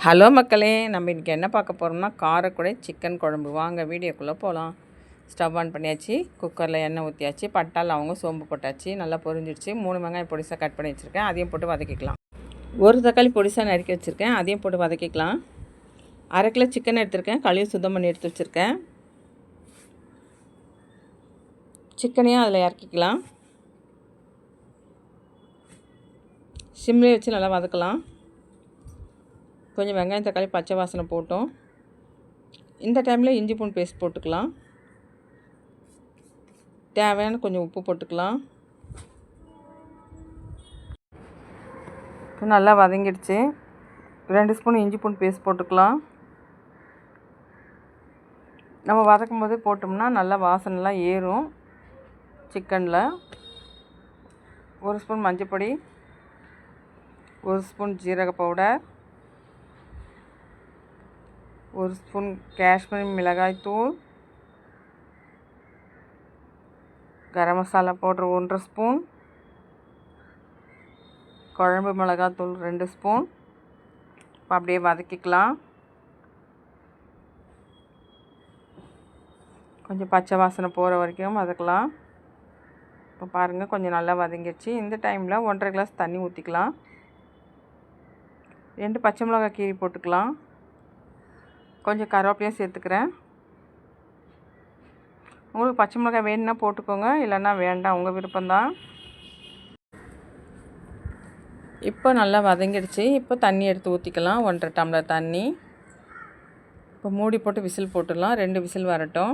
Hello மக்களே, நம்ம இன்றைக்கி என்ன பார்க்க போகிறோம்னா காரக்குடை சிக்கன் குழம்பு. வாங்க வீடியோக்குள்ளே போகலாம். ஸ்டவ் ஆன் பண்ணியாச்சு, குக்கரில் எண்ணெய் ஊற்றியாச்சு, பட்டை லவங்க சோம்பு போட்டாச்சு, நல்லா பொரிஞ்சிடுச்சு. 3 வெங்காயம் பொடிசாக கட் பண்ணி வச்சுருக்கேன், அதையும் போட்டு வதக்கிக்கலாம். ஒரு தக்காளி பொடிசாக நறுக்கி வச்சுருக்கேன், அதையும் போட்டு வதக்கிக்கலாம். 1/2 கிலோ சிக்கன் எடுத்துருக்கேன், கழுவி சுத்தம் பண்ணி எடுத்து வச்சுருக்கேன். சிக்கனையும் அதில் இறக்கிக்கலாம். சிம்லேயே வச்சு நல்லா வதக்கலாம். கொஞ்சம் வெங்காயம் தக்காளி பச்சை வாசனை போட்டோம். இந்த டைமில் இஞ்சி பூண்டு பேஸ்ட் போட்டுக்கலாம். தேவையான கொஞ்சம் உப்பு போட்டுக்கலாம். நல்லா வதங்கிடுச்சு. 2 ஸ்பூன் இஞ்சி பூண்டு பேஸ்ட் போட்டுக்கலாம். நம்ம வதக்கும் போதே போட்டோம்னா நல்லா வாசனைலாம் ஏறும் சிக்கனில். 1 ஸ்பூன் மஞ்சள் பொடி, 1 ஸ்பூன் ஜீரக பவுடர், 1 ஸ்பூன் காஷ்மீரி மிளகாய் தூள், கரம் மசாலா பவுடர் 1 ஸ்பூன், குழம்பு மிளகாத்தூள் 2 ஸ்பூன். இப்போ அப்படியே வதக்கிக்கலாம். கொஞ்சம் பச்சை வாசனை போகிற வரைக்கும் வதக்கலாம். இப்போ பாருங்கள், கொஞ்சம் நல்லா வதங்கிடுச்சு. இந்த டைமில் 1.5 கிளாஸ் தண்ணி ஊற்றிக்கலாம். 2 பச்சை மிளகாய் கீரி போட்டுக்கலாம். கொஞ்சம் கருவேப்பிலையும் சேர்த்துக்கிறேன். உங்களுக்கு பச்சை மிளகாய் வேணும்னா போட்டுக்கோங்க, இல்லைன்னா வேண்டாம், உங்கள் விருப்பம்தான். இப்போ நல்லா வதங்கிடுச்சு. இப்போ தண்ணி எடுத்து ஊற்றிக்கலாம், 1.5 டம்ளர் தண்ணி. இப்போ மூடி போட்டு விசில் போட்டுடலாம், 2 விசில் வரட்டும்.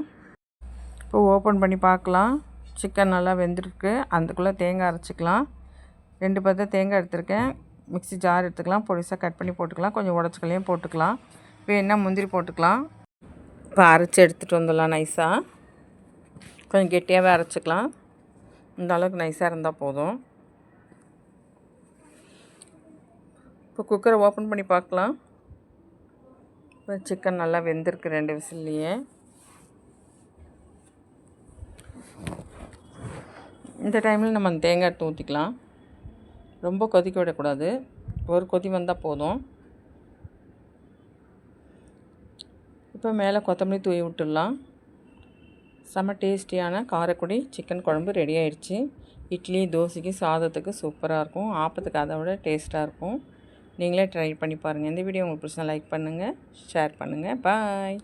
இப்போ ஓப்பன் பண்ணி பார்க்கலாம். சிக்கன் நல்லா வெந்திருக்கு. அதுக்குள்ளே தேங்காய் அரைச்சிக்கலாம். 2 பத்த தேங்காய் எடுத்துருக்கேன். மிக்ஸி ஜார் எடுத்துக்கலாம், பொடிசாக கட் பண்ணி போட்டுக்கலாம். கொஞ்சம் உடச்சிக்கலையும் போட்டுக்கலாம். வேணுன்னா முந்திரி போட்டுக்கலாம். இப்போ அரைச்சி எடுத்துகிட்டு வந்துடலாம் நைஸாக. கொஞ்சம் கெட்டியாகவே அரைச்சிக்கலாம். இந்த அளவுக்கு நைஸாக இருந்தால் போதும். இப்போ குக்கரை ஓப்பன் பண்ணி பார்க்கலாம். இப்போ சிக்கன் நல்லா வெந்திருக்கு 2 விசில்லையே. இந்த டைமில் நம்ம அந்த தேங்காய் எடுத்து ஊற்றிக்கலாம். ரொம்ப கொதிக்க விடக்கூடாது, ஒரு கொதி வந்தால் போதும். இப்போ மேலே கொத்தமல்லி தூவி விட்டுடலாம். செம்ம டேஸ்டியான காரக்குடி சிக்கன் குழம்பு ரெடி ஆயிடுச்சு. இட்லி, தோசைக்கு, சாதத்துக்கு சூப்பராக இருக்கும். ஆப்பத்துக்கு அதை விட டேஸ்ட்டாக இருக்கும். நீங்களே ட்ரை பண்ணி பாருங்கள். இந்த வீடியோ உங்களுக்கு பிடிச்சா லைக் பண்ணுங்கள், ஷேர் பண்ணுங்கள். பாய்.